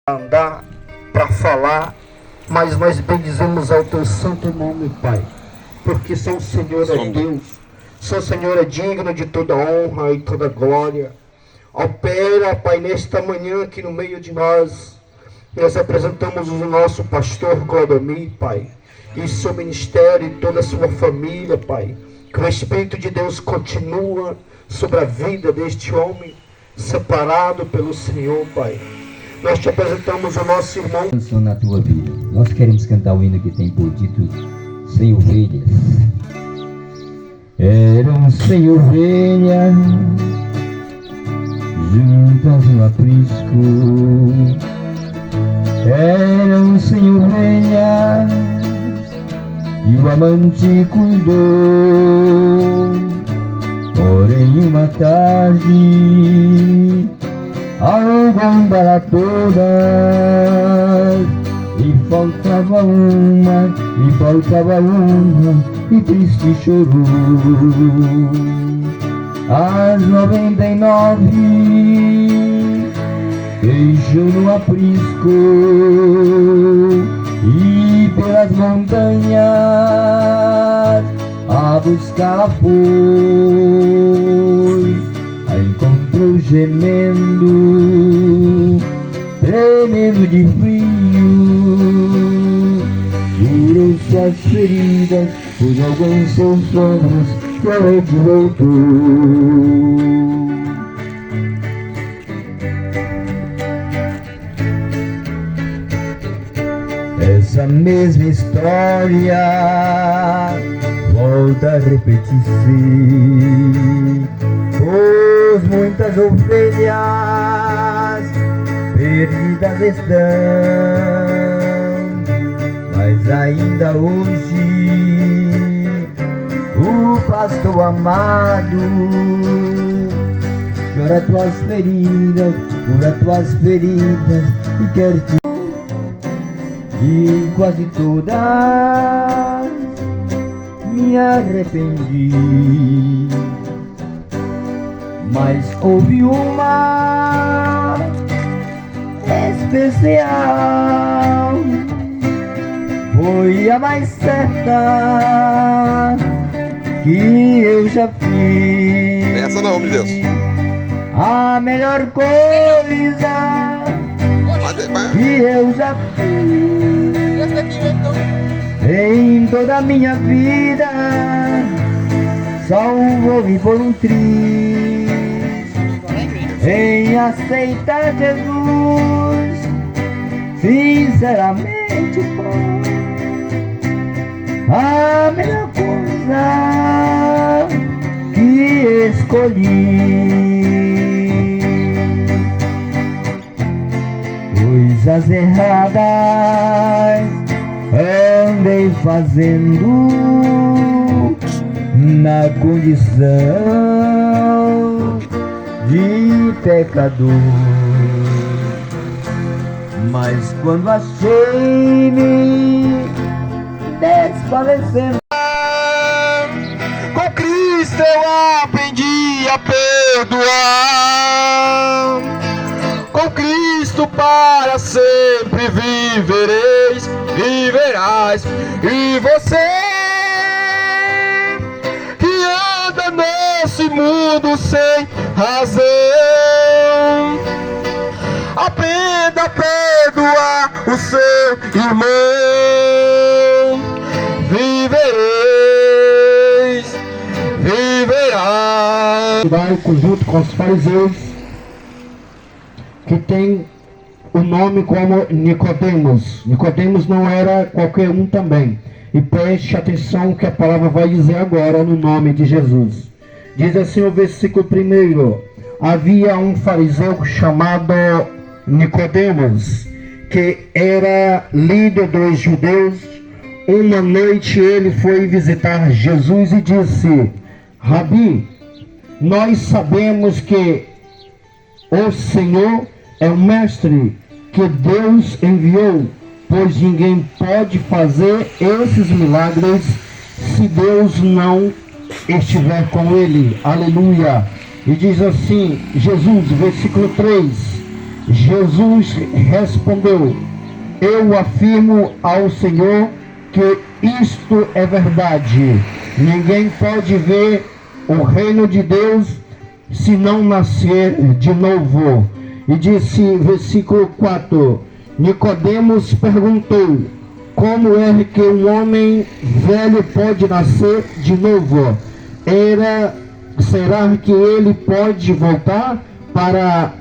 andar, para falar, mas nós bendizemos ao teu santo nome, Pai, porque só o Senhor é Deus, só o Senhor é digno de toda honra e toda glória. Opera, Pai, nesta manhã aqui no meio de nós apresentamos o nosso pastor Clodomir, Pai, e seu ministério e toda a sua família, Pai, que o Espírito de Deus continua sobre a vida deste homem, separado pelo Senhor, Pai. Nós te apresentamos o nosso irmão. Na tua vida, nós queremos cantar o hino que tem por título Sem Ovelhas. Eram 100 ovelhas juntas no aprisco. Eram 100 ovelhas e o amante cuidou. Porém uma tarde arrogando ela todas, e faltava uma, e triste chorou. As 99 deixou no aprisco, e pelas montanhas a buscar foi. A encontrou gemendo, tremendo de frio, curou suas feridas, pois alguns seus sonhos que ela te voltou. Essa mesma história volta a repetir-se, pois muitas ovelhas perdidas estão, mas ainda hoje o pastor amado chora tuas feridas, cura tuas feridas e quer te. De quase todas me arrependi, mas houve uma especial, foi a mais certa que eu já fiz. Essa não, meu Deus. A melhor coisa que eu já fiz em toda a minha vida. Salvou-me por um triz em aceitar Jesus. Sinceramente foi a melhor coisa que escolhi. Coisas erradas andei fazendo na condição de pecador, mas quando achei-me desfalecendo, Com Cristo eu aprendi a perdoar. Com Cristo para sempre vivereis, viverás. E você que anda nesse mundo sem razão, aprenda a perdoar o seu irmão. Vivereis, viverás. Junto com os fariseus, que tem o nome como Nicodemos. Nicodemos não era qualquer um também. E preste atenção que a palavra vai dizer agora no nome de Jesus. Diz assim o versículo 1: havia um fariseu chamado Nicodemos, que era líder dos judeus. Uma noite ele foi visitar Jesus e disse: Rabi, nós sabemos que o Senhor é o mestre que Deus enviou, pois ninguém pode fazer esses milagres se Deus não estiver com ele. Aleluia. E diz assim, Jesus, versículo 3: Jesus respondeu: eu afirmo ao Senhor que isto é verdade. Ninguém pode ver o reino de Deus se não nascer de novo. E disse, versículo 4, Nicodemos perguntou: como é que um homem velho pode nascer de novo? Será que ele pode voltar para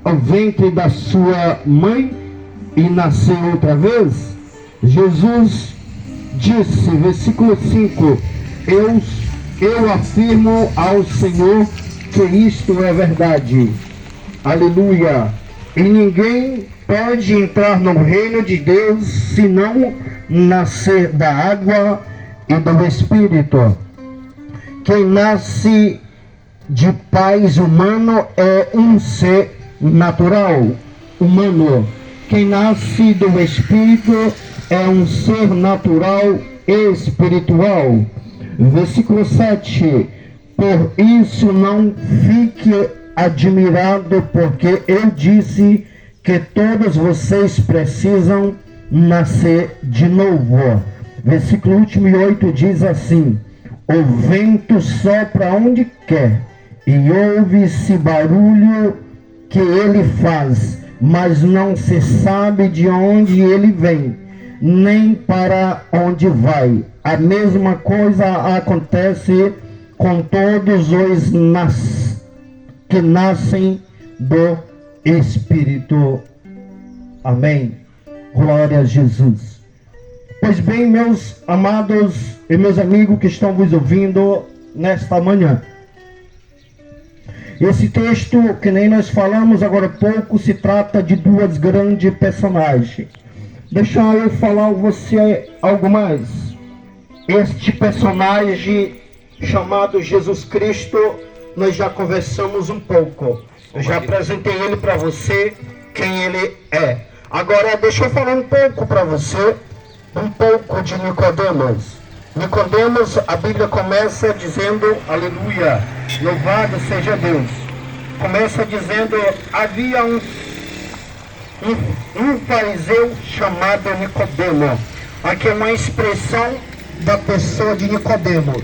o ventre da sua mãe e nascer outra vez? Jesus disse, versículo 5, eu afirmo ao Senhor que isto é verdade. Aleluia. E ninguém pode entrar no reino de Deus se não nascer da água e do Espírito. Quem nasce de pais humano é um ser natural, humano. Quem nasce do Espírito é um ser natural e espiritual. Versículo 7. Por isso não fique admirado, porque eu disse que todos vocês precisam nascer de novo. Versículo último 8 diz assim: o vento sopra onde quer e ouve-se barulho que ele faz, mas não se sabe de onde ele vem, nem para onde vai. A mesma coisa acontece com todos os que nascem do Espírito. Amém. Glória a Jesus. Pois bem, meus amados e meus amigos que estão vos ouvindo nesta manhã, esse texto, que nem nós falamos agora há pouco, se trata de duas grandes personagens. Deixa eu falar a você algo mais. Este personagem chamado Jesus Cristo, nós já conversamos um pouco. Eu já apresentei ele para você, quem ele é. Agora deixa eu falar um pouco para você, um pouco de Nicodemos. Nicodemos, a Bíblia começa dizendo, aleluia, louvado seja Deus. Começa dizendo, havia um fariseu chamado Nicodemo. Aqui é uma expressão da pessoa de Nicodemo.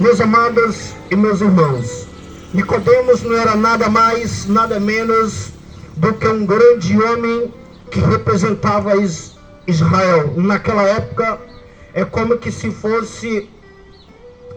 Meus amados e meus irmãos, Nicodemos não era nada mais, nada menos do que um grande homem que representava Israel. Naquela época, é como que se fosse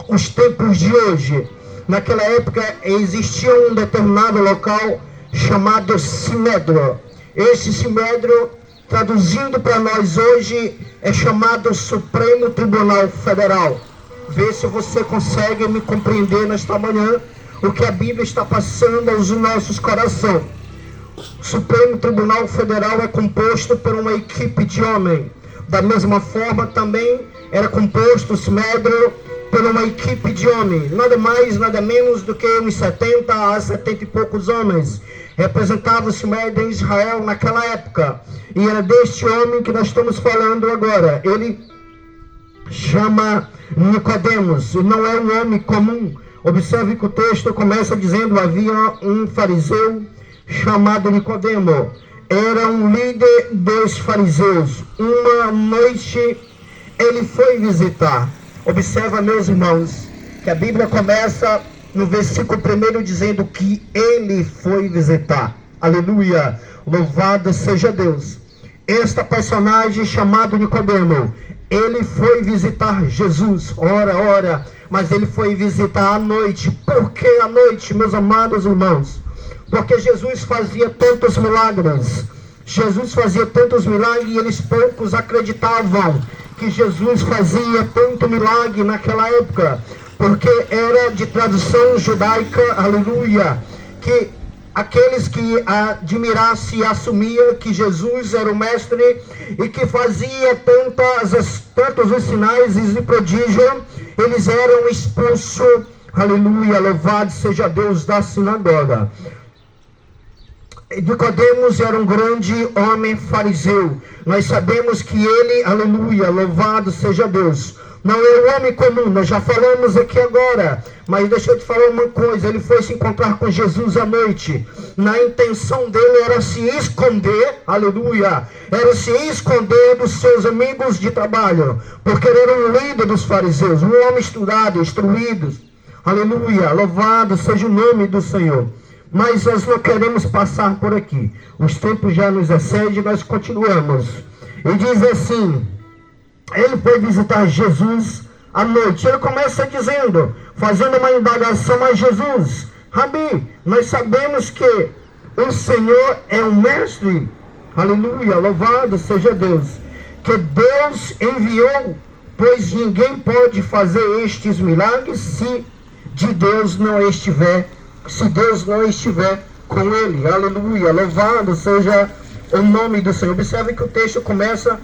os tempos de hoje. Naquela época existia um determinado local chamado Sinédrio. Esse Sinédrio, traduzindo para nós hoje, é chamado Supremo Tribunal Federal. Vê se você consegue me compreender nesta manhã o que a Bíblia está passando aos nossos corações. O Supremo Tribunal Federal é composto por uma equipe de homens. Da mesma forma também era composto o Sinédrio por uma equipe de homens. Nada mais, nada menos do que uns 70 a 70 e poucos homens. Representava o Sinédrio em Israel naquela época. E era deste homem que nós estamos falando agora. Ele chama Nicodemos. Não é um homem comum. Observe que o texto começa dizendo: havia um fariseu chamado Nicodemo. Era um líder dos fariseus. Uma noite ele foi visitar. Observa, meus irmãos, que a Bíblia começa no versículo 1 dizendo que ele foi visitar. Aleluia! Louvado seja Deus. Esta personagem chamado Nicodemo, ele foi visitar Jesus. Ora, mas ele foi visitar à noite. Por que à noite, meus amados irmãos? Porque Jesus fazia tantos milagres. Jesus fazia tantos milagres e eles poucos acreditavam que Jesus fazia tanto milagre naquela época. Porque era de tradição judaica, aleluia, que aqueles que admirassem e assumiam que Jesus era o mestre e que fazia tantos os sinais e prodígios, eles eram expulsos, aleluia, louvado seja Deus, da sinagoga. Nicodemos era um grande homem fariseu. Nós sabemos que ele, aleluia, louvado seja Deus, não é um homem comum. Nós já falamos aqui agora, mas deixa eu te falar uma coisa. Ele foi se encontrar com Jesus à noite. Na intenção dele era se esconder, aleluia, era se esconder dos seus amigos de trabalho, porque ele era um líder dos fariseus, um homem estudado, instruído, aleluia, louvado seja o nome do Senhor. Mas nós não queremos passar por aqui. Os tempos já nos excedem, nós continuamos. E diz assim, ele foi visitar Jesus à noite. Ele começa dizendo, fazendo uma indagação a Jesus: Rabi, nós sabemos que o Senhor é um mestre, aleluia, louvado seja Deus, que Deus enviou, pois ninguém pode fazer estes milagres se Deus não estiver com ele, aleluia, louvado seja o nome do Senhor. Observe que o texto começa